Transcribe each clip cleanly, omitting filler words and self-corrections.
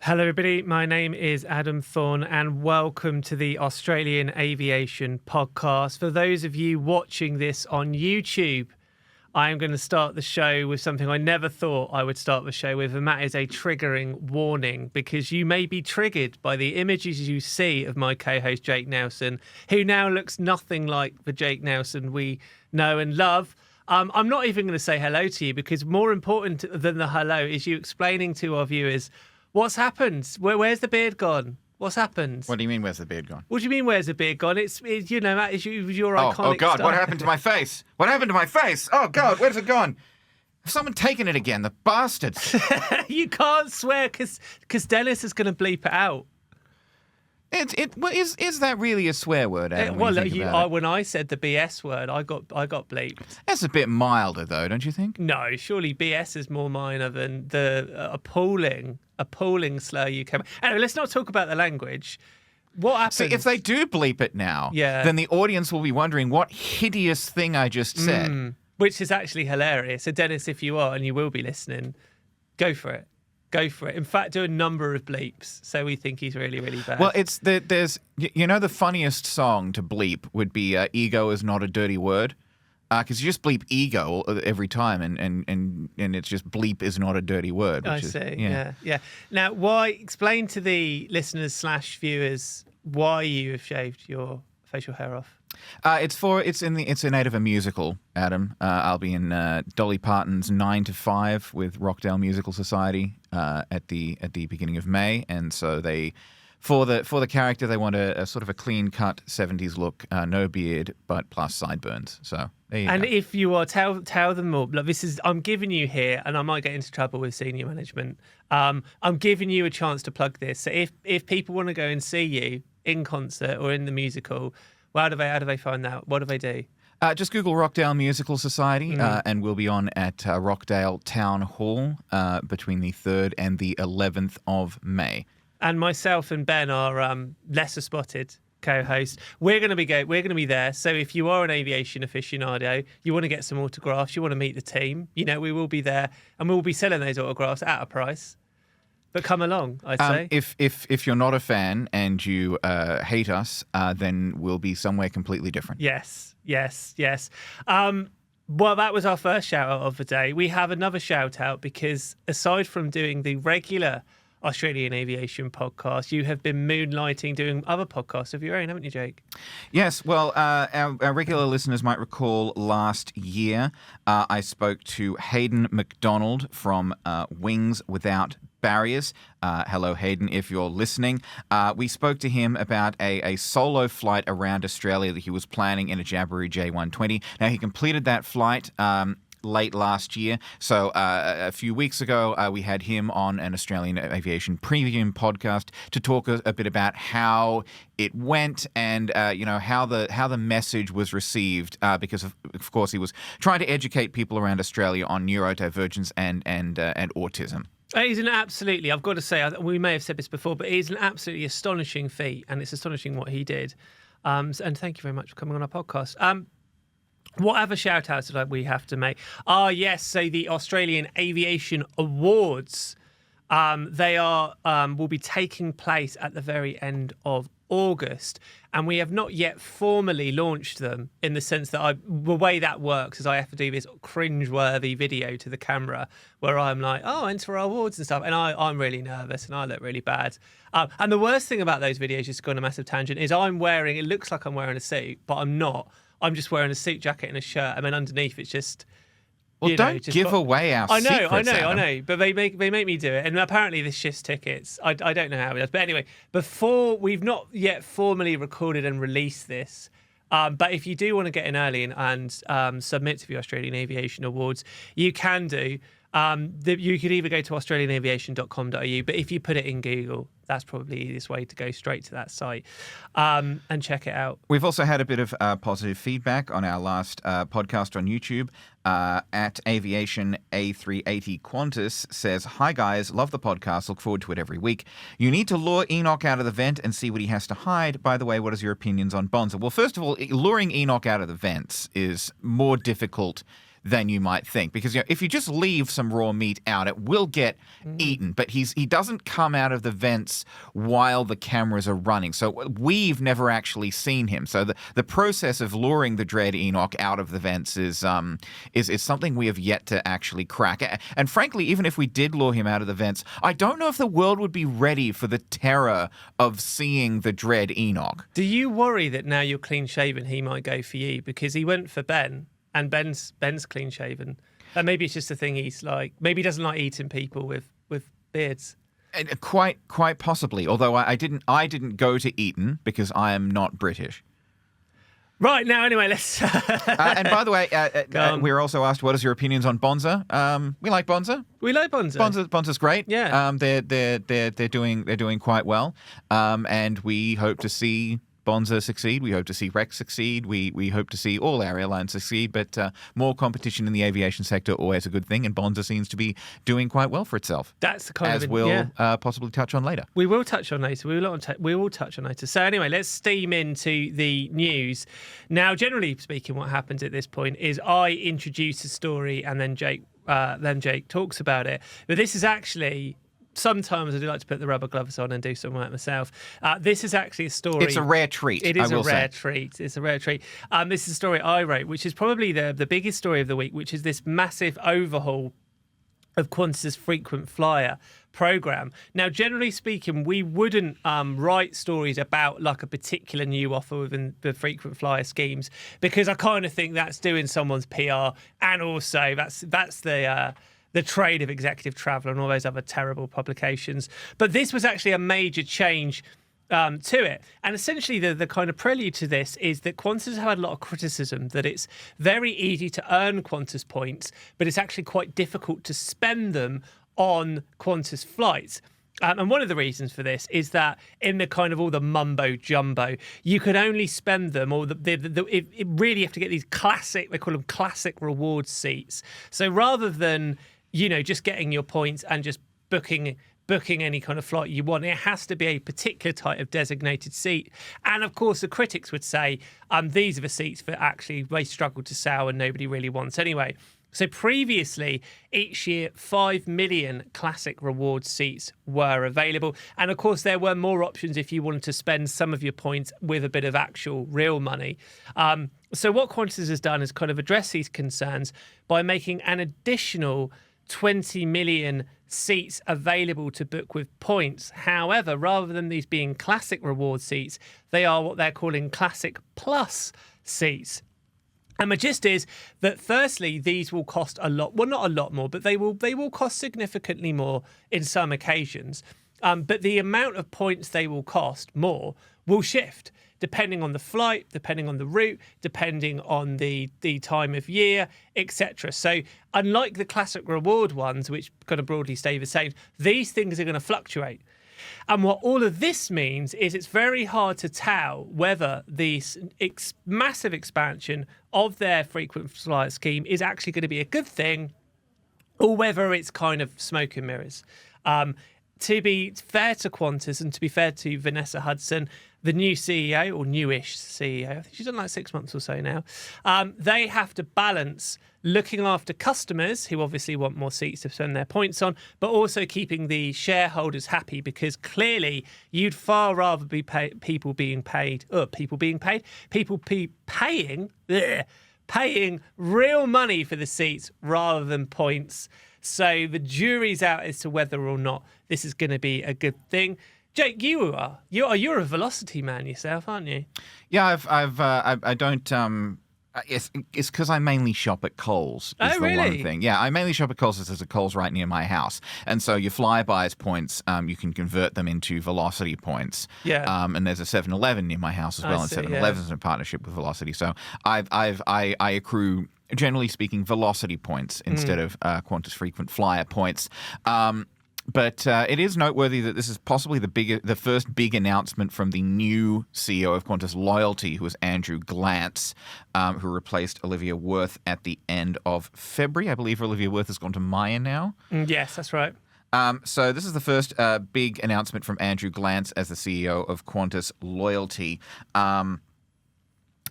Hello, everybody. My name is Adam Thorne, and welcome to the Australian Aviation Podcast. For those of you watching this on YouTube, I am going to start the show with something I never thought I would start the show with, and that is a triggering warning, because you may be triggered by the images you see of my co-host Jake Nelson, who now looks nothing like the Jake Nelson we know and love. I'm not even going to say hello to you, because more important than the hello is you explaining to our viewers what's happened. Where's the beard gone? What's happened? What do you mean, where's the beard gone? What do you mean, where's the beard gone? That is your iconic Oh, God, style. what happened to my face? What happened to my face? Oh, God, where's it gone? Has someone taken it again? The bastards. You can't swear because Dennis is going to bleep it out. Is that really a swear word, Adam? When I said the BS word, I got bleeped. That's a bit milder, though, don't you think? No, surely BS is more minor than the appalling slur you came. Anyway, let's not talk about the language. What happens? See, if they do bleep it now, then the audience will be wondering what hideous thing I just said. Which is actually hilarious. So, Dennis, if you are and you will be listening, go for it. Go for it. In fact, do a number of bleeps so we think he's really, really bad. Well, there's the funniest song to bleep would be "Ego is not a dirty word," because you just bleep ego every time, and it's just bleep is not a dirty word. I see. Yeah. Now, explain to the listeners / viewers why you have shaved your facial hair off. It's in aid of a musical, Adam. I'll be in Dolly Parton's 9 to 5 with Rockdale Musical Society at the beginning of May, and so for the character they want a sort of a clean cut 70s look, no beard but plus sideburns. So there you go. And if you are, tell them more. Look, I'm giving you here, and I might get into trouble with senior management. I'm giving you a chance to plug this. So if people want to go and see you in concert or in the musical, how do they find that? What do they do? Just Google Rockdale Musical Society, and we'll be on at Rockdale Town Hall between the 3rd and the 11th of May. And myself and Ben are lesser spotted co-hosts. We're going to be there. So if you are an aviation aficionado, you want to get some autographs, you want to meet the team, we will be there, and we will be selling those autographs at a price. But come along, I'd say. If you're not a fan and you hate us, then we'll be somewhere completely different. Yes. Well, that was our first shout out of the day. We have another shout out because aside from doing the regular Australian Aviation Podcast, you have been moonlighting doing other podcasts of your own, haven't you, Jake? Yes. Well, our regular listeners might recall last year I spoke to Hayden McDonald from Wings Without Barriers. Hello, Hayden, if you're listening. We spoke to him about a solo flight around Australia that he was planning in a Jabiru J120. Now, he completed that flight late last year. So a few weeks ago, we had him on an Australian Aviation Premium podcast to talk a bit about how it went and how the message was received. Because of course he was trying to educate people around Australia on neurodivergence and autism. He's I've got to say, we may have said this before, but he's an absolutely astonishing feat, and it's astonishing what he did. And thank you very much for coming on our podcast. What other shout-outs did we have to make? Yes, so the Australian Aviation Awards, they will be taking place at the very end of August, and we have not yet formally launched them in the sense that the way that works is I have to do this cringe-worthy video to the camera where I'm like, enter our awards and stuff, and I'm really nervous and I look really bad. And the worst thing about those videos, just to go on a massive tangent, is it looks like I'm wearing a suit, but I'm not. I'm just wearing a suit jacket and a shirt, and then underneath it's just... Well, don't give away our secrets, I know, but they make me do it. And apparently this shifts tickets. I don't know how it does. But anyway, we've not yet formally recorded and released this. But if you do want to get in early and submit to the Australian Aviation Awards, you can do. You could either go to australianaviation.com.au, but if you put it in Google, that's probably the easiest way to go straight to that site and check it out. We've also had a bit of positive feedback on our last podcast on YouTube. At Aviation A380 Qantas says, "Hi guys, love the podcast, look forward to it every week. You need to lure Enoch out of the vent and see what he has to hide. By the way, what is your opinions on Bonsa?" Well, first of all, luring Enoch out of the vents is more difficult than you might think. Because if you just leave some raw meat out, it will get eaten. But he doesn't come out of the vents while the cameras are running. So we've never actually seen him. So the process of luring the dread Enoch out of the vents is something we have yet to actually crack. And frankly, even if we did lure him out of the vents, I don't know if the world would be ready for the terror of seeing the dread Enoch. Do you worry that now you're clean shaven, he might go for you? Because he went for Ben, and Ben's clean shaven. And maybe it's just a thing he's like. Maybe he doesn't like eating people with beards. Quite possibly. Although I didn't go to Eton because I am not British. Right, now, anyway, let's... and by the way, we were also asked, what is your opinions on Bonsa? We like Bonsa. We like Bonsa. Bonsa's great. Yeah. They're doing quite well. And we hope to see Bonsa succeed. We hope to see Rex succeed. We hope to see all our airlines succeed. But more competition in the aviation sector, always a good thing. And Bonsa seems to be doing quite well for itself. That's the kind as we'll possibly touch on later. We will touch on later. We will touch on later. So anyway, let's steam into the news. Now, generally speaking, what happens at this point is I introduce a story and then Jake talks about it. But this is actually... Sometimes I do like to put the rubber gloves on and do some work myself. This is actually a story. It's a rare treat. It is a rare treat. It's a rare treat. This is a story I wrote, which is probably the biggest story of the week, which is this massive overhaul of Qantas' frequent flyer program. Now, generally speaking, we wouldn't write stories about like a particular new offer within the frequent flyer schemes because I kind of think that's doing someone's PR, and also that's the trade of executive travel and all those other terrible publications. But this was actually a major change to it. And essentially the kind of prelude to this is that Qantas have had a lot of criticism that it's very easy to earn Qantas points, but it's actually quite difficult to spend them on Qantas flights. And one of the reasons for this is that in the kind of all the mumbo jumbo, you could only spend them, or it really have to get these classic, they call them classic reward seats. So rather than just getting your points and just booking any kind of flight you want, it has to be a particular type of designated seat. And of course, the critics would say, these are the seats that actually they struggle to sell and nobody really wants anyway. So previously, each year, 5 million classic reward seats were available. And of course, there were more options if you wanted to spend some of your points with a bit of actual real money. So what Qantas has done is kind of address these concerns by making an additional 20 million seats available to book with points. However, rather than these being classic reward seats, they are what they're calling classic plus seats. And the gist is that firstly, these will cost a lot, well, not a lot more, but they will cost significantly more in some occasions. But the amount of points they will cost more will shift depending on the flight, depending on the route, depending on the time of year, etc. So unlike the classic reward ones, which kind of broadly stay the same, these things are going to fluctuate. And what all of this means is it's very hard to tell whether this massive expansion of their frequent flyer scheme is actually going to be a good thing or whether it's kind of smoke and mirrors. To be fair to Qantas and to be fair to Vanessa Hudson, the new CEO, or newish CEO, I think she's done like 6 months or so now, they have to balance looking after customers who obviously want more seats to spend their points on, but also keeping the shareholders happy, because clearly you'd far rather be people paying real money for the seats rather than points. So the jury's out as to whether or not this is going to be a good thing. Jake, you're a velocity man yourself, aren't you? Yeah, I don't. It's because I mainly shop at Coles. Is the one thing. Yeah, I mainly shop at Coles because there's a Coles right near my house, and so your Flybuys points, you can convert them into Velocity points. Yeah. And there's a 7-Eleven near my house as well, and 7-Eleven's in a partnership with Velocity. So I accrue, generally speaking, Velocity points instead of Qantas frequent flyer points. But it is noteworthy that this is possibly the first big announcement from the new CEO of Qantas Loyalty, who was Andrew Glantz, who replaced Olivia Wirth at the end of February. I believe Olivia Wirth has gone to Maya now. Yes, that's right. So this is the first big announcement from Andrew Glantz as the CEO of Qantas Loyalty.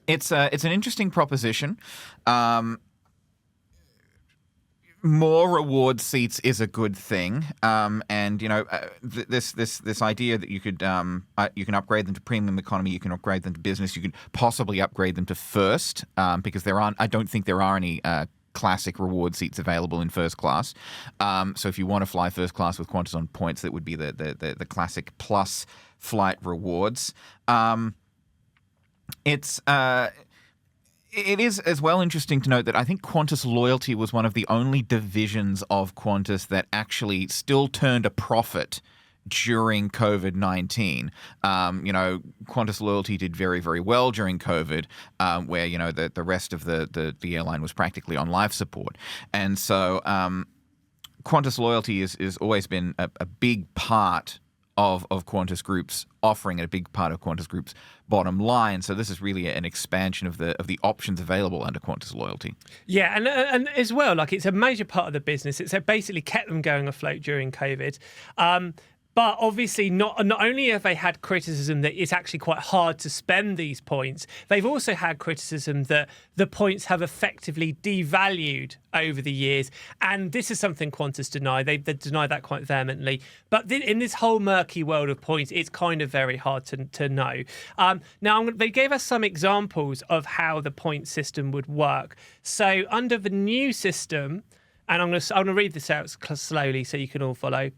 It's an interesting proposition. more reward seats is a good thing, and this idea that you can upgrade them to premium economy, you can upgrade them to business, you can possibly upgrade them to first, because I don't think there are any classic reward seats available in first class. So if you want to fly first class with Qantas on points, that would be the classic plus flight rewards. It is as well interesting to note that I think Qantas Loyalty was one of the only divisions of Qantas that actually still turned a profit during COVID-19. Qantas Loyalty did very, very well during COVID, where, the rest of the airline was practically on life support. And so Qantas Loyalty is always been a big part of Qantas Group's offering and a big part of Qantas Group's bottom line. So this is really an expansion of the options available under Qantas Loyalty. Yeah, and as well, like it's a major part of the business. It's basically kept them going afloat during COVID. But obviously, not only have they had criticism that it's actually quite hard to spend these points, they've also had criticism that the points have effectively devalued over the years. And this is something Qantas deny. They deny that quite vehemently. But in this whole murky world of points, it's kind of very hard to know. Now, they gave us some examples of how the point system would work. So under the new system, and I'm going to read this out slowly so you can all follow.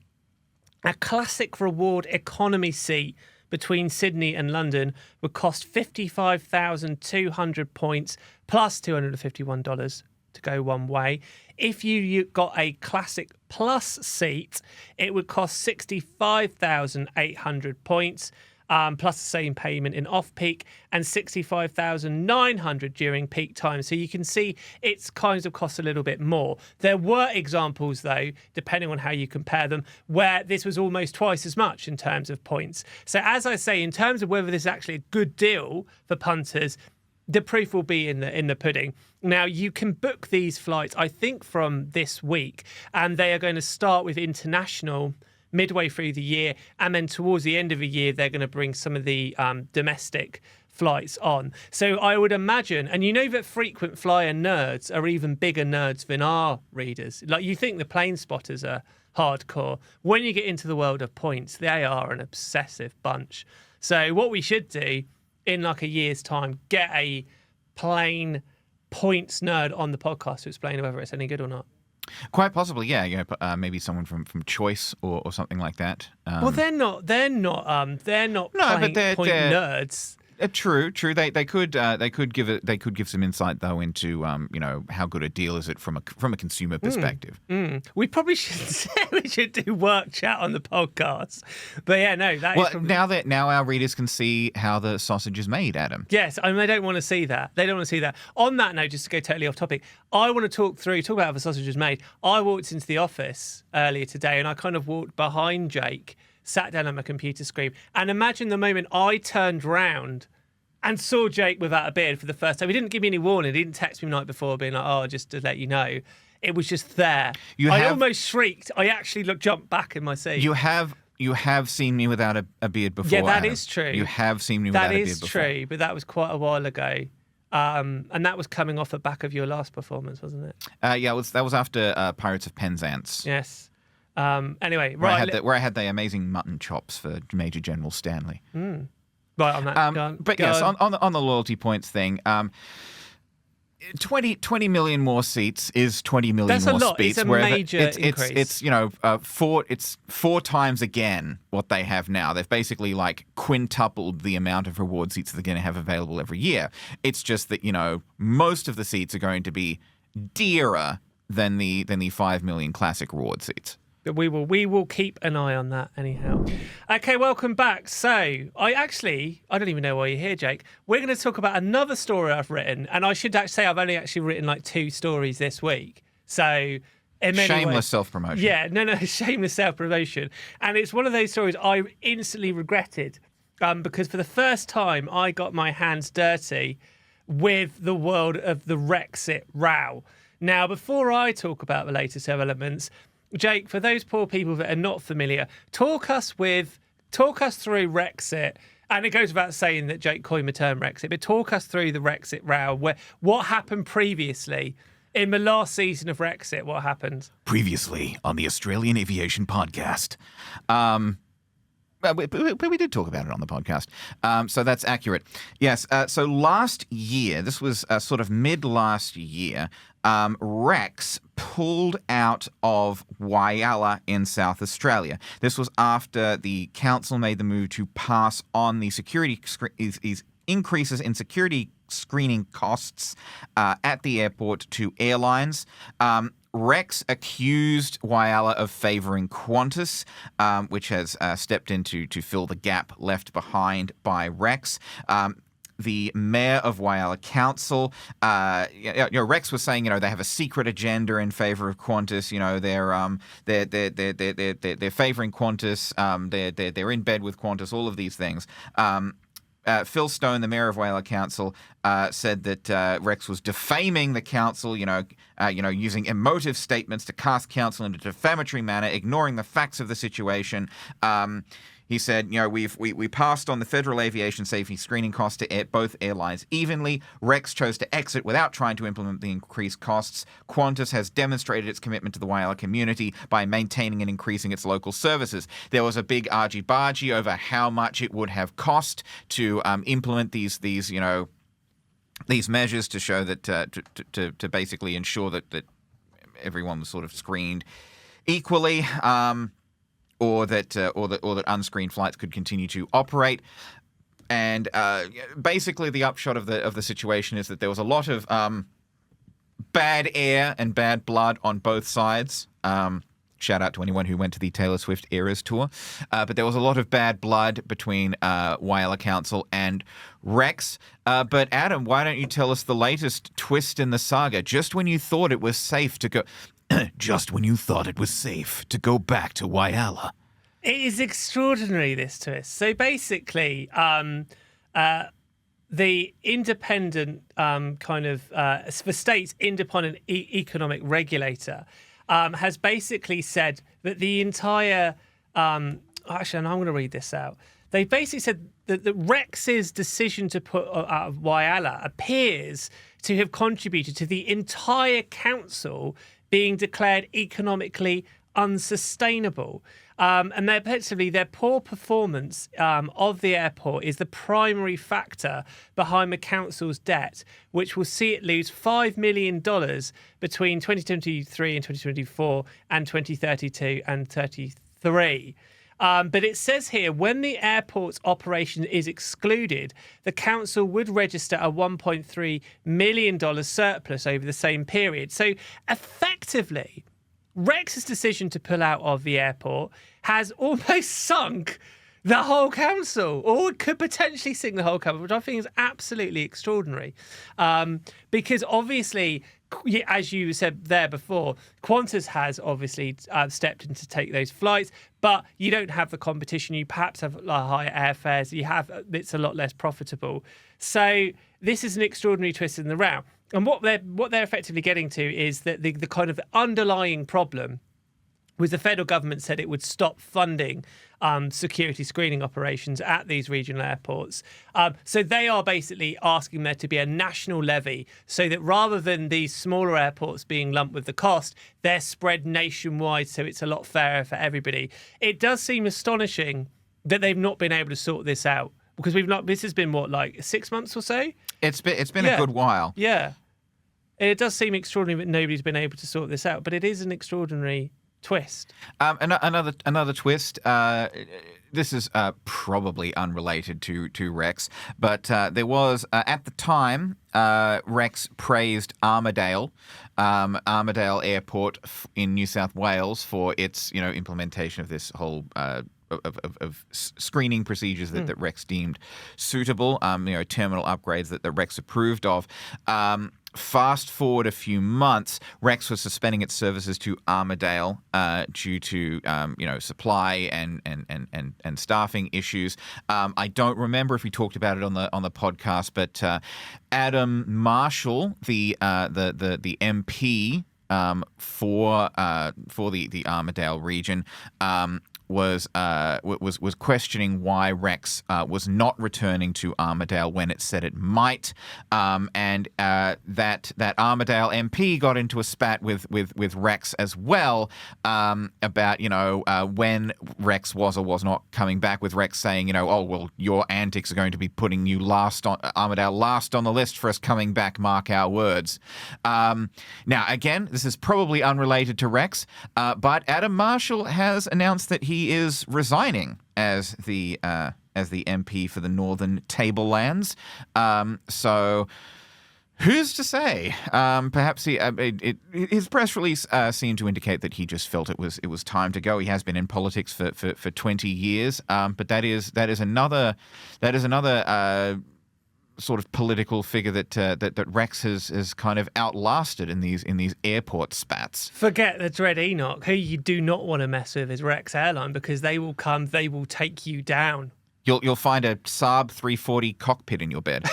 A classic reward economy seat between Sydney and London would cost 55,200 points plus $251 to go one way. If you got a classic plus seat, it would cost 65,800 points. Plus the same payment in off-peak, and 65,900 during peak time. So you can see it's kind of cost a little bit more. There were examples, though, depending on how you compare them, where this was almost twice as much in terms of points. So as I say, in terms of whether this is actually a good deal for punters, the proof will be in the pudding. Now, you can book these flights, I think, from this week, and they are going to start with international midway through the year, and then towards the end of the year, they're going to bring some of the domestic flights on. So I would imagine, and you know that frequent flyer nerds are even bigger nerds than our readers. Like, you think the plane spotters are hardcore. When you get into the world of points, they are an obsessive bunch. So what we should do in like a year's time, get a plane points nerd on the podcast to explain whether it's any good or not. Quite possibly, yeah. Maybe someone from Choice or something like that. Well, they're not point nerds. True. They could give some insight though into how good a deal is it from a consumer perspective. We probably should do work chat on the podcast. But yeah, no, that is probably... now our readers can see how the sausage is made, Adam. Yes, I mean, they don't want to see that. On that note, just to go totally off topic, I want to talk about how the sausage is made. I walked into the office earlier today and I kind of walked behind Jake, sat down on my computer screen, and imagine the moment I turned round and saw Jake without a beard for the first time. He didn't give me any warning. He didn't text me the night before being like, oh, just to let you know. It was just there. I almost shrieked. I actually jumped back in my seat. You have seen me without a beard before. Yeah, that Adam. is true. You have seen me without a beard before. That is true, but that was quite a while ago. And that was coming off the back of your last performance, wasn't it? Yeah, that was after Pirates of Penzance. Yes. Anyway, where I had the amazing mutton chops for Major General Stanley. Right on that. On the loyalty points thing, 20 million more seats is 20 million That's more a lot. seats. It's a major increase. It's four times again what they have now. They've basically like quintupled the amount of reward seats they're going to have available every year. It's just that most of the seats are going to be dearer than the 5 million classic reward seats. But we will keep an eye on that anyhow. Okay, welcome back. So I don't even know why you're here, Jake. We're going to talk about another story I've written, and I should say I've only actually written like 2 stories this week. So shameless self-promotion. Yeah, no, shameless self-promotion. And it's one of those stories I instantly regretted because for the first time I got my hands dirty with the world of the Rexit row. Now, before I talk about the latest developments, Jake, for those poor people that are not familiar, talk us through Rexit. And it goes without saying that Jake coined the term Rexit, but talk us through the Rexit row. What happened previously In the last season of Rexit, what happened? Previously on the Australian Aviation Podcast. We did talk about it on the podcast, so that's accurate. Yes, so last year, this was sort of mid-last year, Rex pulled out of Whyalla in South Australia. This was after the council made the move to pass on the security increases in security screening costs at the airport to airlines. Rex accused Whyalla of favouring Qantas, which has stepped in to fill the gap left behind by Rex. The mayor of Whyalla Council, Rex was saying, they have a secret agenda in favour of Qantas. They're favouring Qantas. They're in bed with Qantas. All of these things. Phil Stone, the mayor of Whyalla Council, said that Rex was defaming the council, using emotive statements to cast council in a defamatory manner, ignoring the facts of the situation. He said, we passed on the federal aviation safety screening costs to both airlines evenly. Rex chose to exit without trying to implement the increased costs. Qantas has demonstrated its commitment to the Whyalla community by maintaining and increasing its local services. There was a big argy-bargy over how much it would have cost to implement these measures to show that to basically ensure that everyone was sort of screened equally. Or that unscreened flights could continue to operate, and basically the upshot of the situation is that there was a lot of bad air and bad blood on both sides. Shout out to anyone who went to the Taylor Swift Eras tour, but there was a lot of bad blood between Whyalla Council and Rex. But Adam, why don't you tell us the latest twist in the saga? Just when you thought it was safe to go. Just when you thought it was safe to go back to Whyalla. It is extraordinary, this twist. So basically, the independent for states independent economic regulator has basically said that the entire actually, and I'm going to read this out. They basically said that Rex's decision to put out of Whyalla appears to have contributed to the entire council being declared economically unsustainable. And their poor performance of the airport is the primary factor behind the council's debt, which will see it lose $5 million between 2023 and 2024 and 2032 and 33. But it says here, when the airport's operation is excluded, the council would register a $1.3 million surplus over the same period. So effectively, Rex's decision to pull out of the airport has almost sunk the whole council, or could potentially sink the whole council, which I think is absolutely extraordinary. Because obviously, as you said there before, Qantas has obviously stepped in to take those flights, but you don't have the competition. You perhaps have higher airfares. It's a lot less profitable. So this is an extraordinary twist in the round. And what they're effectively getting to is that the kind of underlying problem was the federal government said it would stop funding security screening operations at these regional airports. So they are basically asking there to be a national levy so that rather than these smaller airports being lumped with the cost, they're spread nationwide so it's a lot fairer for everybody. It does seem astonishing that they've not been able to sort this out, because this has been, 6 months or so? It's been a good while. Yeah. It does seem extraordinary that nobody's been able to sort this out, but it is an extraordinary twist. Another twist. This is probably unrelated to Rex, but there was at the time Rex praised Armidale Airport in New South Wales for its implementation of this whole of screening procedures that Rex deemed suitable. Terminal upgrades that Rex approved of. Fast forward a few months, Rex was suspending its services to Armidale due to supply and staffing issues. I don't remember if we talked about it on the podcast, but Adam Marshall, the MP for the Armidale region, was questioning why Rex was not returning to Armidale when it said it might, and that Armidale MP got into a spat with Rex as well about when Rex was or was not coming back. With Rex saying oh well, your antics are going to be putting you Armidale last on the list for us coming back. Mark our words. Now again, this is probably unrelated to Rex, but Adam Marshall has announced that he is resigning as the MP for the Northern Tablelands. So who's to say? Perhaps his press release seemed to indicate that he just felt it was time to go. He has been in politics for 20 years, but that is another sort of political figure that Rex has kind of outlasted in these airport spats. Forget the dread Enoch. Who you do not want to mess with is Rex Airline, because they will take you down. You'll find a Saab 340 cockpit in your bed.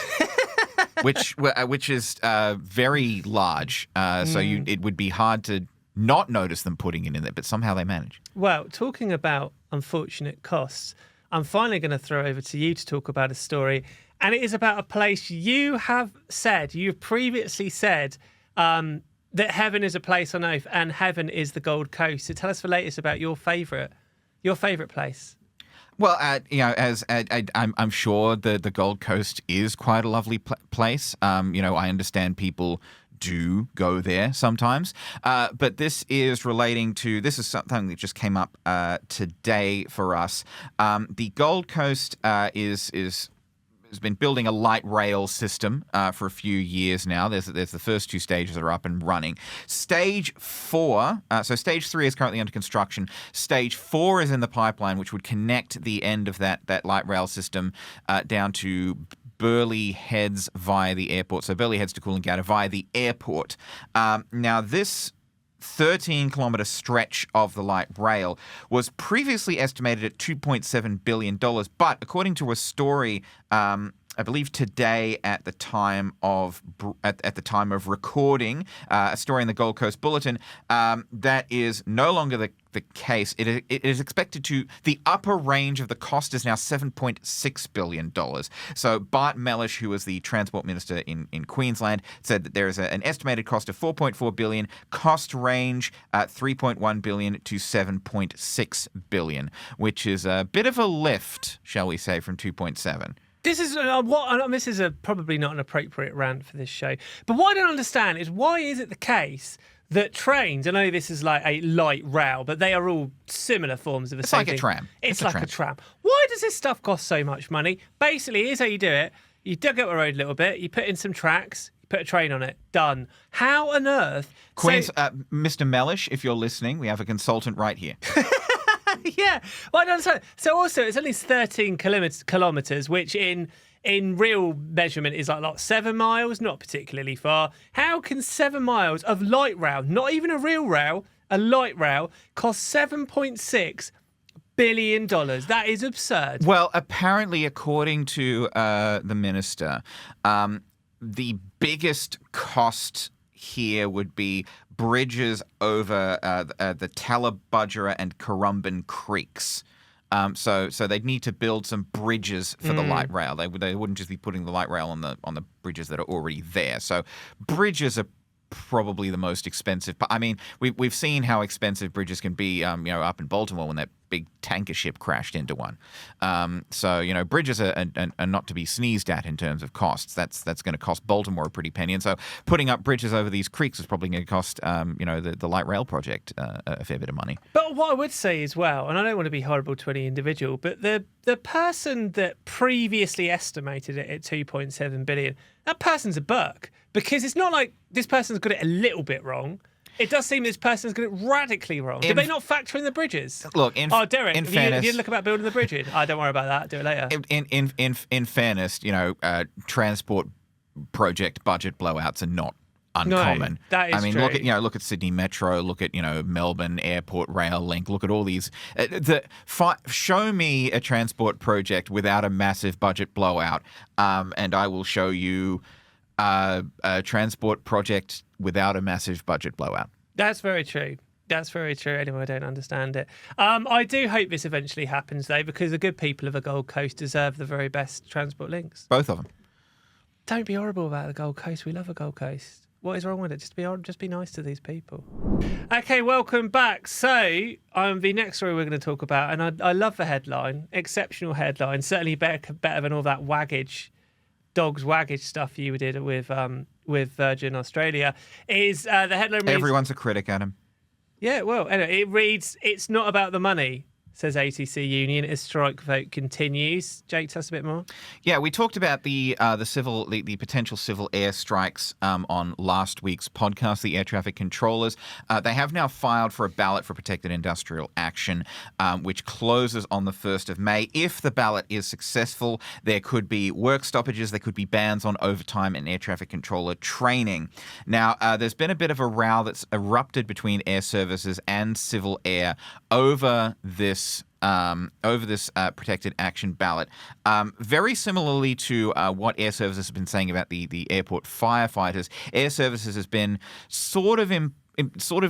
which is very large, so it would be hard to not notice them putting it in there, but somehow they manage. Well, talking about unfortunate costs, I'm finally going to throw over to you to talk about a story, and it is about a place you've previously said that heaven is a place on earth, and heaven is the Gold Coast. So tell us the latest about your favourite place. Well, I'm sure the Gold Coast is quite a lovely place. I understand people do go there sometimes, but this is something that just came up today for us. The Gold Coast has been building a light rail system for a few years now. There's the first two stages that are up and running. Stage 4, so Stage 3 is currently under construction. Stage 4 is in the pipeline, which would connect the end of that light rail system down to Burleigh Heads via the airport. So Burleigh Heads to Coolangatta via the airport. Now this 13-kilometre stretch of the light rail was previously estimated at $2.7 billion. But according to a story, I believe today at the time of recording, a story in the Gold Coast Bulletin, that is no longer the case. It is expected the upper range of the cost is now $7.6 billion. So Bart Mellish, who was the Transport Minister in Queensland, said that there is an estimated cost of $4.4 billion, cost range $3.1 billion to $7.6 billion, which is a bit of a lift, shall we say, from 2.7. This is probably not an appropriate rant for this show, but what I don't understand is, why is it the case that trains, I know this is like a light rail, but they are all similar forms of the same thing. It's like a tram. It's like a tram. Why does this stuff cost so much money? Basically, here's how you do it. You dug up a road a little bit, you put in some tracks, you put a train on it, done. How on earth? Mr. Mellish, if you're listening, we have a consultant right here. Yeah, well, I don't understand. So also, it's only 13 kilometres, which in real measurement is like 7 miles, not particularly far. How can 7 miles of light rail, not even a real rail, a light rail, cost $7.6 billion? That is absurd. Well, apparently, according to the minister, the biggest cost here would be bridges over the Tallabudgera and Currumbin creeks. So they'd need to build some bridges for the light rail. They wouldn't just be putting the light rail on the bridges that are already there. So bridges are probably the most expensive. But I mean, we've seen how expensive bridges can be. Up in Baltimore when that big tanker ship crashed into one. So bridges are not to be sneezed at in terms of costs. That's going to cost Baltimore a pretty penny. And so putting up bridges over these creeks is probably going to cost the light rail project a fair bit of money. But what I would say as well, and I don't want to be horrible to any individual, but the person that previously estimated it at 2.7 billion, that person's a buck, because it's not like this person's got it a little bit wrong. It does seem this person's got it radically wrong. Did they not factor in the bridges? Look, Derek, in have fairness, you look about building the bridge? Don't worry about that. Do it later. In fairness, transport project budget blowouts are not uncommon. No, that is true. Look at Sydney Metro. Look at Melbourne Airport Rail Link. Look at all these. Show me a transport project without a massive budget blowout, and I will show you a transport project without a massive budget blowout. That's very true. That's very true. Anyway, I don't understand it. I do hope this eventually happens, though, because the good people of the Gold Coast deserve the very best transport links. Both of them. Don't be horrible about the Gold Coast. We love the Gold Coast. What is wrong with it? Just be nice to these people. Okay, welcome back. So, the next story we're going to talk about, and I love the headline, exceptional headline, certainly better than all that dog's waggage stuff you did with Virgin Australia. Is the headline reads, Everyone's a critic, Adam. Yeah, well, anyway, it reads, "It's not about the money," says ATC union as strike vote continues. Jake, tell us a bit more. Yeah, we talked about the potential civil air strikes on last week's podcast. The air traffic controllers, they have now filed for a ballot for protected industrial action, which closes on the 1st of May. If the ballot is successful, there could be work stoppages, there could be bans on overtime and air traffic controller training. Now, there's been a bit of a row that's erupted between air services and civil air over this protected action ballot. Very similarly to what Air Services has been saying about the airport firefighters, Air Services has been sort of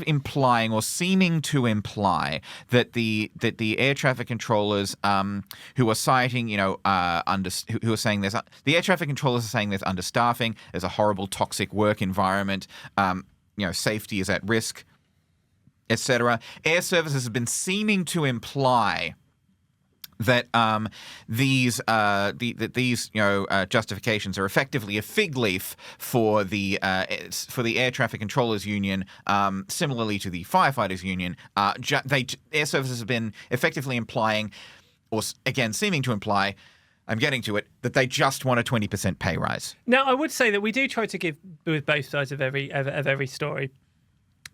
implying or seeming to imply that the air traffic controllers who are citing, who are saying the air traffic controllers are saying there's understaffing, there's a horrible toxic work environment, safety is at risk, etc. Air Services has been seeming to imply that these justifications are effectively a fig leaf for the air traffic controllers union, similarly to the firefighters union. Air Services has been effectively implying, or again seeming to imply, I'm getting to it, that they just want a 20% pay rise. Now, I would say that we do try to give with both sides of every story.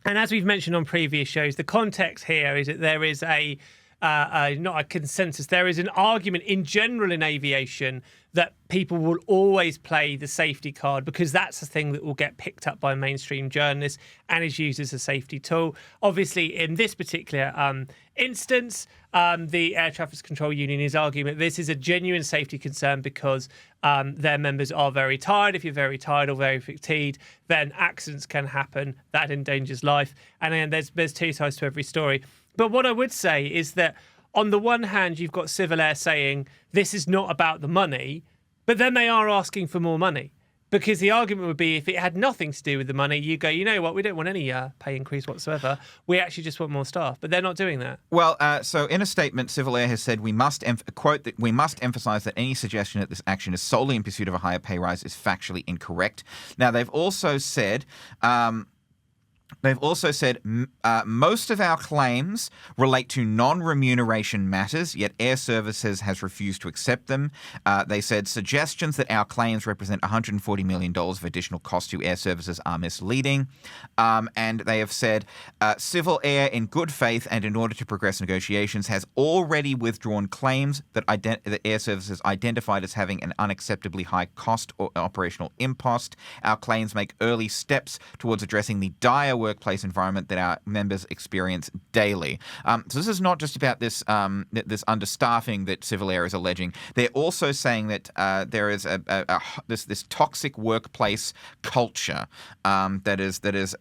And as we've mentioned on previous shows, the context here is that there is not a consensus. There is an argument in general in aviation that people will always play the safety card because that's the thing that will get picked up by mainstream journalists and is used as a safety tool. Obviously, in this particular instance, the Air Traffic Control Union is arguing that this is a genuine safety concern because their members are very tired. If you're very tired or very fatigued, then accidents can happen. That endangers life. And then there's two sides to every story. But what I would say is that on the one hand, you've got Civil Air saying this is not about the money, but then they are asking for more money. Because the argument would be if it had nothing to do with the money, you go, you know what, we don't want any pay increase whatsoever. We actually just want more staff. But they're not doing that. Well, so in a statement, Civil Air has said, quote, that we must emphasise that any suggestion that this action is solely in pursuit of a higher pay rise is factually incorrect. Now, they've also said... most of our claims relate to non-remuneration matters, yet Air Services has refused to accept them. They said suggestions that our claims represent $140 million of additional cost to Air Services are misleading. And they have said Civil Air, in good faith and in order to progress negotiations, has already withdrawn claims that Air Services identified as having an unacceptably high cost or operational impost. Our claims make early steps towards addressing the dire workplace environment that our members experience daily. So this is not just about this understaffing that Civil Air is alleging. They're also saying that there is this toxic workplace culture that is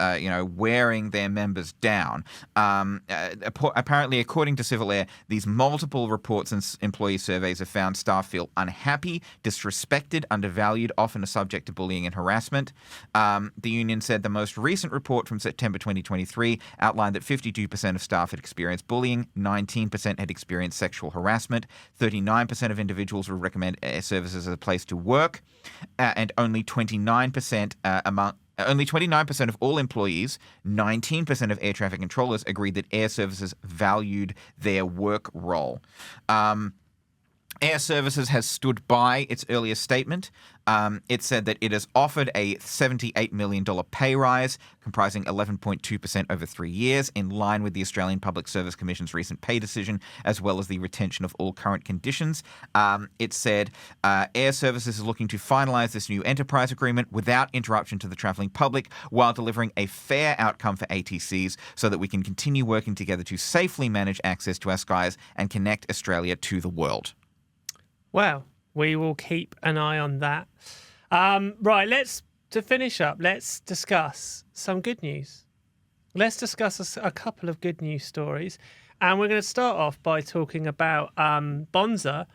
wearing their members down. Apparently, according to Civil Air, these multiple reports and employee surveys have found staff feel unhappy, disrespected, undervalued, often are subject to bullying and harassment. The union said the most recent report from September 2023 outlined that 52% of staff had experienced bullying, 19% had experienced sexual harassment, 39% of individuals would recommend Air Services as a place to work, and only 29% of all employees, 19% of air traffic controllers agreed that Air Services valued their work role. Air Services has stood by its earlier statement. It said that it has offered a $78 million pay rise, comprising 11.2% over 3 years, in line with the Australian Public Service Commission's recent pay decision, as well as the retention of all current conditions. It said Air Services is looking to finalise this new enterprise agreement without interruption to the travelling public, while delivering a fair outcome for ATCs so that we can continue working together to safely manage access to our skies and connect Australia to the world. Well, we will keep an eye on that. Right, to finish up, let's discuss some good news. let's discuss a couple of good news stories. And we're going to start off by talking about Bonsa.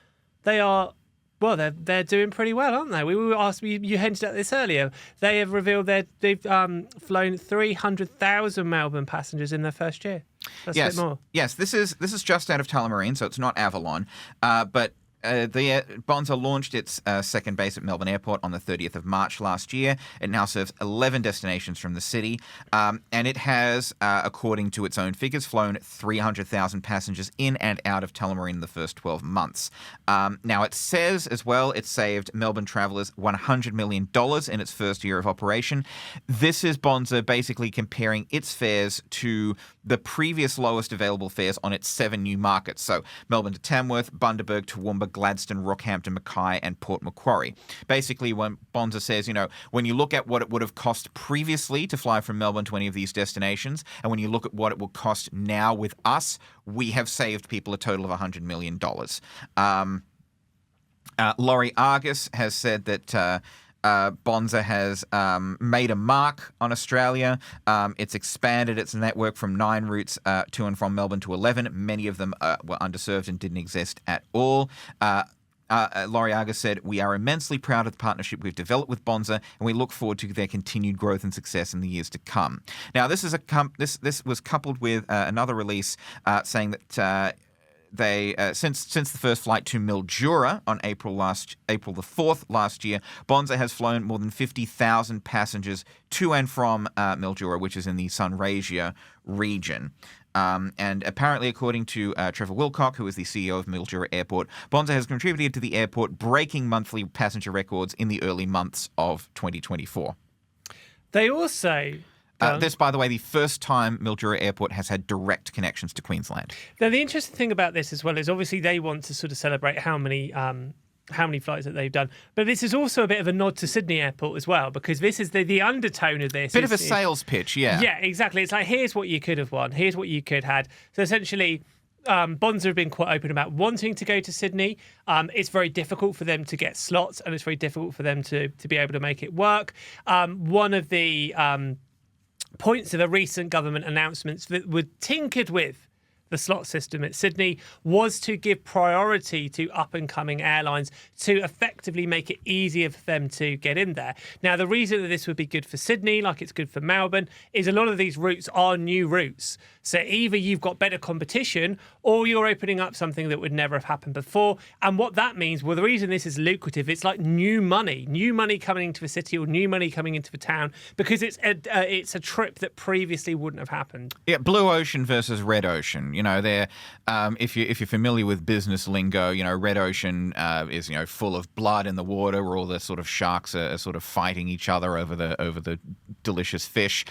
They're doing pretty well, aren't they? We were asked, you hinted at this earlier. They have revealed they've flown 300,000 Melbourne passengers in their first year. That's a bit more. Yes, this is just out of Tullamarine, so it's not Avalon. But Bonsa launched its second base at Melbourne Airport on the 30th of March last year. It now serves 11 destinations from the city, and it has, according to its own figures, flown 300,000 passengers in and out of Tullamarine in the first 12 months. Now, it says as well it saved Melbourne travellers $100 million in its first year of operation. This is Bonsa basically comparing its fares to the previous lowest available fares on its 7 new markets. So Melbourne to Tamworth, Bundaberg, Toowoomba, Gladstone, Rockhampton, Mackay, and Port Macquarie. Basically, when Bonsa says, when you look at what it would have cost previously to fly from Melbourne to any of these destinations, and when you look at what it will cost now with us, we have saved people a total of $100 million. Laurie Argus has said that Bonsa has made a mark on Australia. It's expanded its network from 9 routes to and from Melbourne to 11. Many of them were underserved and didn't exist at all. Laurie Argus said, "We are immensely proud of the partnership we've developed with Bonsa, and we look forward to their continued growth and success in the years to come." Now, this was coupled with another release saying that they since the first flight to Mildura on April the 4th last year, Bonsa has flown more than 50,000 passengers to and from Mildura, which is in the Sunraysia region. And apparently, according to Trevor Wilcock, who is the CEO of Mildura Airport, Bonsa has contributed to the airport breaking monthly passenger records in the early months of 2024. They also... This, by the way, the first time Mildura Airport has had direct connections to Queensland. Now, the interesting thing about this as well is obviously they want to sort of celebrate how many flights that they've done. But this is also a bit of a nod to Sydney Airport as well, because this is the undertone of this. Bit of a sales pitch, yeah. Yeah, exactly. It's like, here's what you could have won. Here's what you could have had. So essentially... Bonsa have been quite open about wanting to go to Sydney. It's very difficult for them to get slots, and it's very difficult for them to be able to make it work. One of the points of a recent government announcements that were tinkered with the slot system at Sydney was to give priority to up-and-coming airlines to effectively make it easier for them to get in there. Now, the reason that this would be good for Sydney, like it's good for Melbourne, is a lot of these routes are new routes. So either you've got better competition or you're opening up something that would never have happened before. And what that means, well, the reason this is lucrative, it's like new money coming into the city or new money coming into the town, because it's a trip that previously wouldn't have happened. Yeah, blue ocean versus red ocean. They're if you're familiar with business lingo, red ocean is full of blood in the water, where all the sort of sharks are sort of fighting each other over the delicious fish.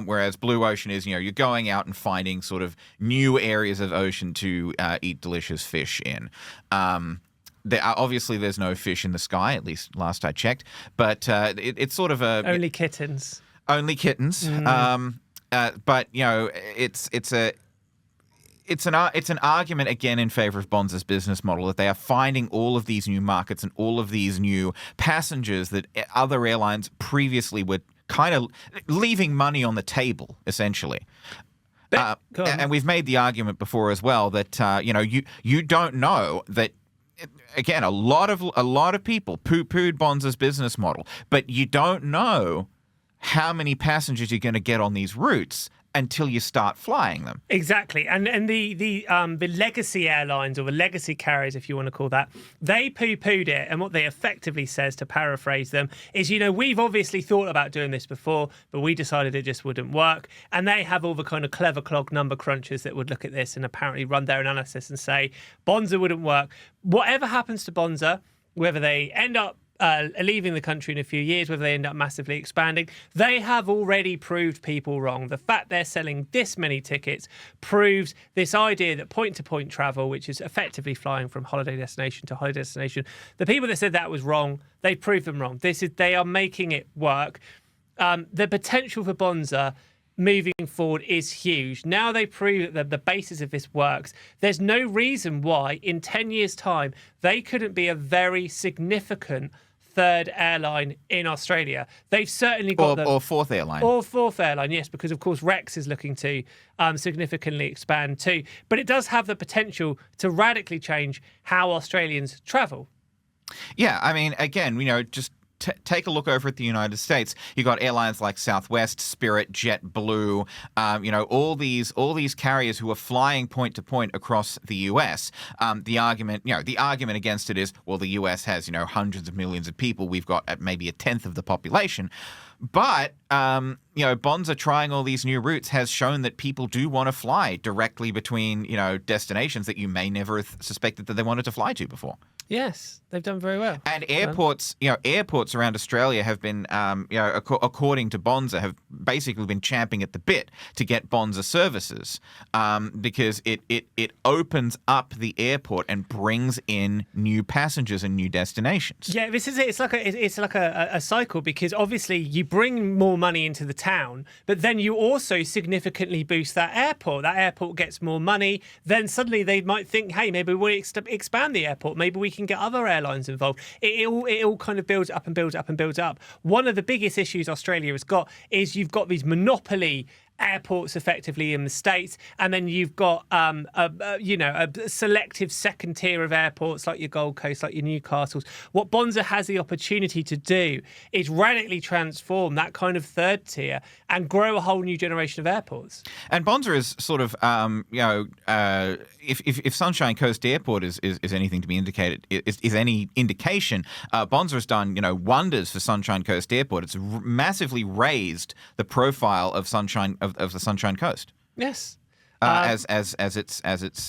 Whereas blue ocean is you're going out and finding sort of new areas of ocean to eat delicious fish in. Obviously, there's no fish in the sky, at least last I checked. But it's sort of a only kittens. Only kittens. But it's an argument again in favor of Bonsa's business model, that they are finding all of these new markets and all of these new passengers that other airlines previously were kind of leaving money on the table, essentially. And we've made the argument before as well that you don't know that. Again, a lot of people poo-pooed Bonsa's business model, but you don't know how many passengers you're going to get on these routes until you start flying them. Exactly. And the legacy airlines, or the legacy carriers, if you want to call that, they poo-pooed it. And what they effectively says, to paraphrase them, is, we've obviously thought about doing this before, but we decided it just wouldn't work. And they have all the kind of clever clog number crunchers that would look at this and apparently run their analysis and say, Bonsa wouldn't work. Whatever happens to Bonsa, whether they end up leaving the country in a few years, whether they end up massively expanding, they have already proved people wrong. The fact they're selling this many tickets proves this idea that point-to-point travel, which is effectively flying from holiday destination to holiday destination, the people that said that was wrong, they proved them wrong. They are making it work. The potential for Bonsa moving forward is huge. Now they prove that the basis of this works. There's no reason why in 10 years' time they couldn't be a very significant third airline in Australia. They've certainly got or fourth airline. Or fourth airline, yes, because of course Rex is looking to significantly expand too. But it does have the potential to radically change how Australians travel. Yeah, I mean, again, just take a look over at the United States. You got airlines like Southwest, Spirit, JetBlue, all these carriers who are flying point to point across the US. The argument against it is, well, the US has hundreds of millions of people. We've got at maybe a tenth of the population. But, Bonsa trying all these new routes has shown that people do want to fly directly between, destinations that you may never have suspected that they wanted to fly to before. Yes, they've done very well. And airports around Australia have been, according to Bonsa, have basically been champing at the bit to get Bonsa services, because it opens up the airport and brings in new passengers and new destinations. Yeah, this is it. It's like a cycle, because obviously you bring more money into the town, but then you also significantly boost that airport. That airport gets more money. Then suddenly they might think, hey, maybe we expand the airport. Maybe we can get other airlines involved. It all kind of builds up and builds up and builds up. One of the biggest issues Australia has got is you've got these monopoly airports effectively in the States, and then you've got a selective second tier of airports like your Gold Coast, like your Newcastles. What Bonsa has the opportunity to do is radically transform that kind of third tier and grow a whole new generation of airports. And Bonsa is sort of, if Sunshine Coast Airport is anything to be indicated, is any indication, Bonsa has done wonders for Sunshine Coast Airport. It's massively raised the profile of of the Sunshine Coast. Yes. As it's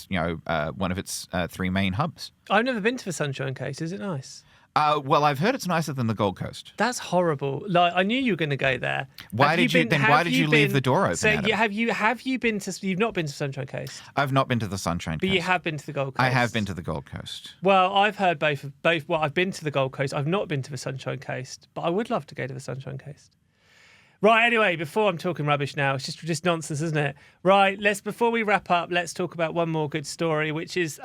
one of its three main hubs. I've never been to the Sunshine Coast. Is it nice? Well, I've heard it's nicer than the Gold Coast. That's horrible. Like, I knew you were going to go there. Why did you leave the door open? So have you been to? You've not been to Sunshine Coast. I've not been to the Sunshine Coast. But you have been to the Gold Coast. I have been to the Gold Coast. Well, I've heard both. Well, I've been to the Gold Coast. I've not been to the Sunshine Coast, but I would love to go to the Sunshine Coast. Right, anyway, before I'm talking rubbish now, it's just nonsense, isn't it? Right, before we wrap up, let's talk about one more good story, which is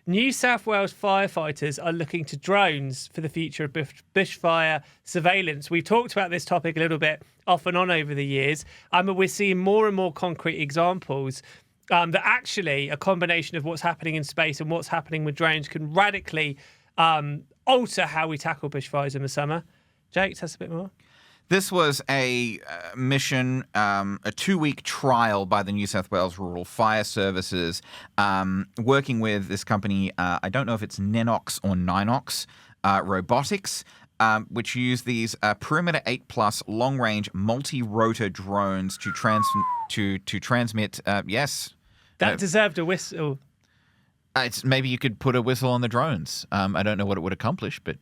New South Wales firefighters are looking to drones for the future of bushfire surveillance. We've talked about this topic a little bit off and on over the years, but we're seeing more and more concrete examples that actually a combination of what's happening in space and what's happening with drones can radically alter how we tackle bushfires in the summer. Jake, tell us a bit more. This was a mission, a 2-week trial by the New South Wales Rural Fire Services, working with this company, I don't know if it's Nenox or Ninox Robotics, which use these Perimeter 8+ long-range multi-rotor drones to transmit, yes. That deserved a whistle. Maybe you could put a whistle on the drones. I don't know what it would accomplish, but...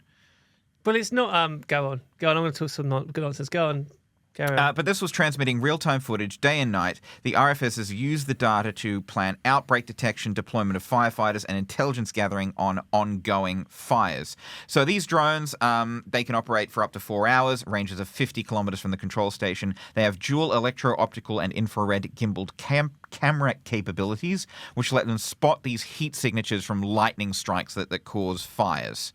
Well, it's not. Go on. I'm going to talk some good nonsense. Go on. Carry on. But this was transmitting real-time footage day and night. The RFS has used the data to plan outbreak detection, deployment of firefighters, and intelligence gathering on ongoing fires. So these drones, they can operate for up to 4 hours, ranges of 50 kilometers from the control station. They have dual electro-optical and infrared gimbaled camera capabilities, which let them spot these heat signatures from lightning strikes that cause fires.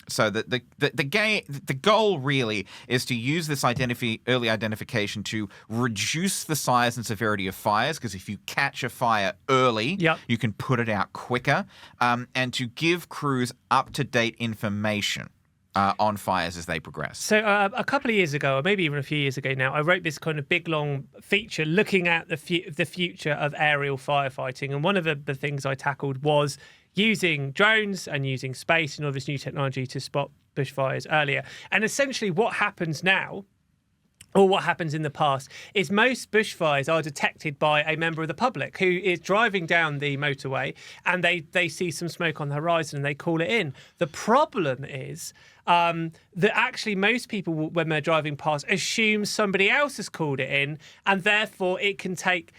So the goal really is to use this early identification to reduce the size and severity of fires, because if you catch a fire early, you can put it out quicker, and to give crews up-to-date information on fires as they progress. So a couple of years ago, or maybe even a few years ago now, I wrote this kind of big, long feature looking at the future of aerial firefighting. And one of the things I tackled was using drones and using space and all this new technology to spot bushfires earlier. And essentially what happens now, or what happens in the past, is most bushfires are detected by a member of the public who is driving down the motorway, and they see some smoke on the horizon and they call it in. The problem is that actually most people, when they're driving past, assume somebody else has called it in, and therefore it can take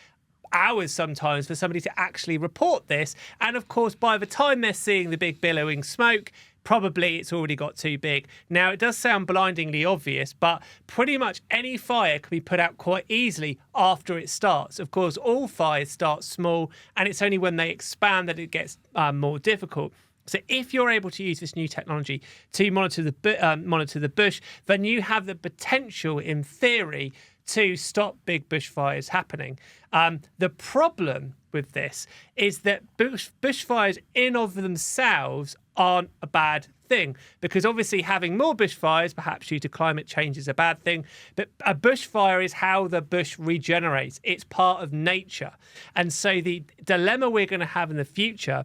hours sometimes for somebody to actually report this. And of course, by the time they're seeing the big billowing smoke, probably it's already got too big. Now, it does sound blindingly obvious, but pretty much any fire can be put out quite easily after it starts. Of course, all fires start small, and it's only when they expand that it gets more difficult. So if you're able to use this new technology to monitor the bush, then you have the potential, in theory, to stop big bushfires happening. The problem with this is that bushfires in of themselves aren't a bad thing, because obviously having more bushfires, perhaps due to climate change, is a bad thing. But a bushfire is how the bush regenerates. It's part of nature. And so the dilemma we're going to have in the future,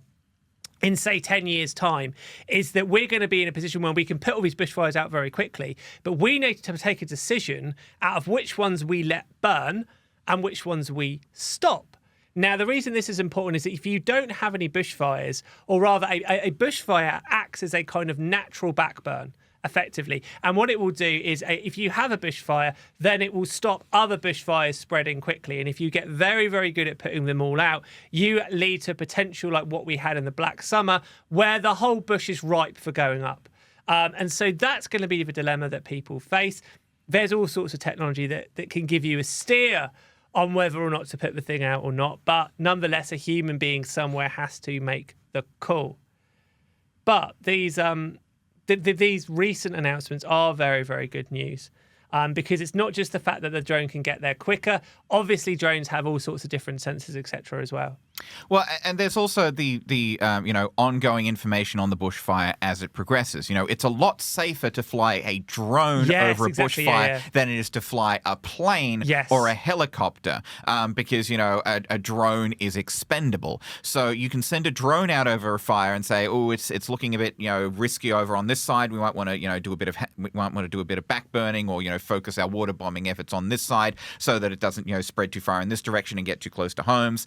in, say, 10 years' time, is that we're going to be in a position where we can put all these bushfires out very quickly, but we need to take a decision out of which ones we let burn and which ones we stop. Now, the reason this is important is that if you don't have any bushfires, or rather a bushfire acts as a kind of natural backburn, effectively. And what it will do is, if you have a bushfire, then it will stop other bushfires spreading quickly. And if you get very, very good at putting them all out, you lead to potential like what we had in the Black Summer, where the whole bush is ripe for going up. And so that's going to be the dilemma that people face. There's all sorts of technology that can give you a steer on whether or not to put the thing out or not. But nonetheless, a human being somewhere has to make the call. But these recent announcements are very, very good news. Because it's not just the fact that the drone can get there quicker. Obviously, drones have all sorts of different sensors, etc., as well. Well, and there's also the ongoing information on the bushfire as it progresses. It's a lot safer to fly a drone over a bushfire than it is to fly a plane or a helicopter, because a drone is expendable. So you can send a drone out over a fire and say, oh, it's looking a bit risky over on this side. We might want to do a bit of backburning, or focus our water bombing efforts on this side so that it doesn't spread too far in this direction and get too close to homes.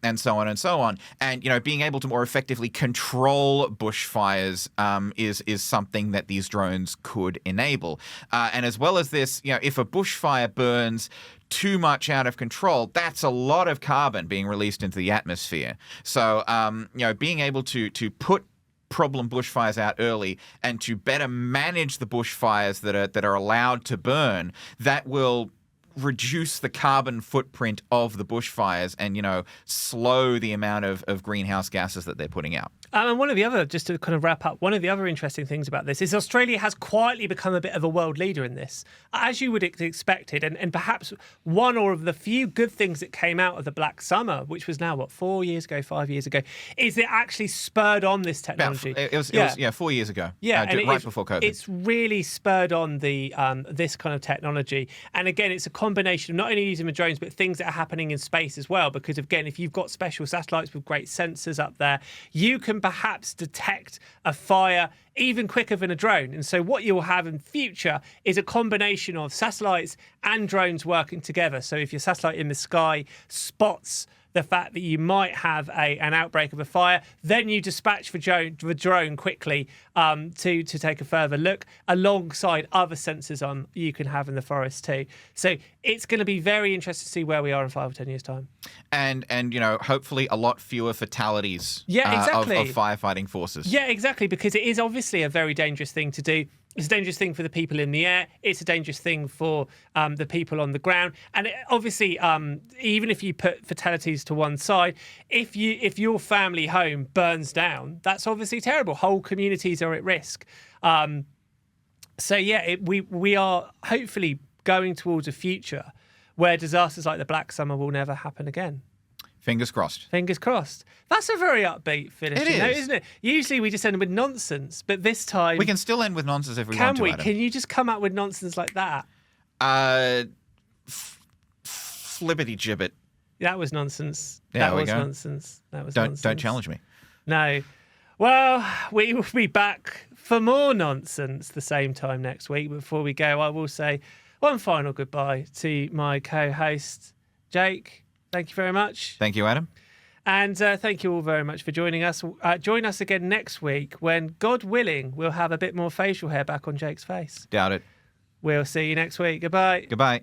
And so on and so on. And, being able to more effectively control bushfires is something that these drones could enable. And as well as this, if a bushfire burns too much out of control, that's a lot of carbon being released into the atmosphere. So, being able to put problem bushfires out early and to better manage the bushfires that are allowed to burn, that will reduce the carbon footprint of the bushfires and, slow the amount of greenhouse gases that they're putting out. And one of the other, just to kind of wrap up, one of the other interesting things about this is Australia has quietly become a bit of a world leader in this, as you would expect it. And perhaps one or of the few good things that came out of the Black Summer, which was now, 5 years ago, is it actually spurred on this technology. It was 4 years ago. Yeah, right before COVID. It's really spurred on the this kind of technology. And again, it's a combination of not only using the drones, but things that are happening in space as well. Because again, if you've got special satellites with great sensors up there, you can perhaps detect a fire even quicker than a drone. And so what you'll have in future is a combination of satellites and drones working together. So if your satellite in the sky spots the fact that you might have an outbreak of a fire, then you dispatch the drone quickly to take a further look, alongside other sensors you can have in the forest too. So it's going to be very interesting to see where we are in 5 or 10 years' time. And hopefully a lot fewer fatalities of firefighting forces. Yeah, exactly, because it is obviously a very dangerous thing to do. It's a dangerous thing for the people in the air. It's a dangerous thing for the people on the ground. And obviously, even if you put fatalities to one side, if your family home burns down, that's obviously terrible. Whole communities are at risk. We are hopefully going towards a future where disasters like the Black Summer will never happen again. Fingers crossed. Fingers crossed. That's a very upbeat finish, isn't it? Usually we just end with nonsense, but this time... We can still end with nonsense if we want to, Adam. Can you just come up with nonsense like that? Flippity gibbet. That was nonsense. That was nonsense. Nonsense. Don't challenge me. No. Well, we will be back for more nonsense the same time next week. Before we go, I will say one final goodbye to my co-host, Jake. Thank you very much. Thank you, Adam. And thank you all very much for joining us. Join us again next week when, God willing, we'll have a bit more facial hair back on Jake's face. Doubt it. We'll see you next week. Goodbye. Goodbye.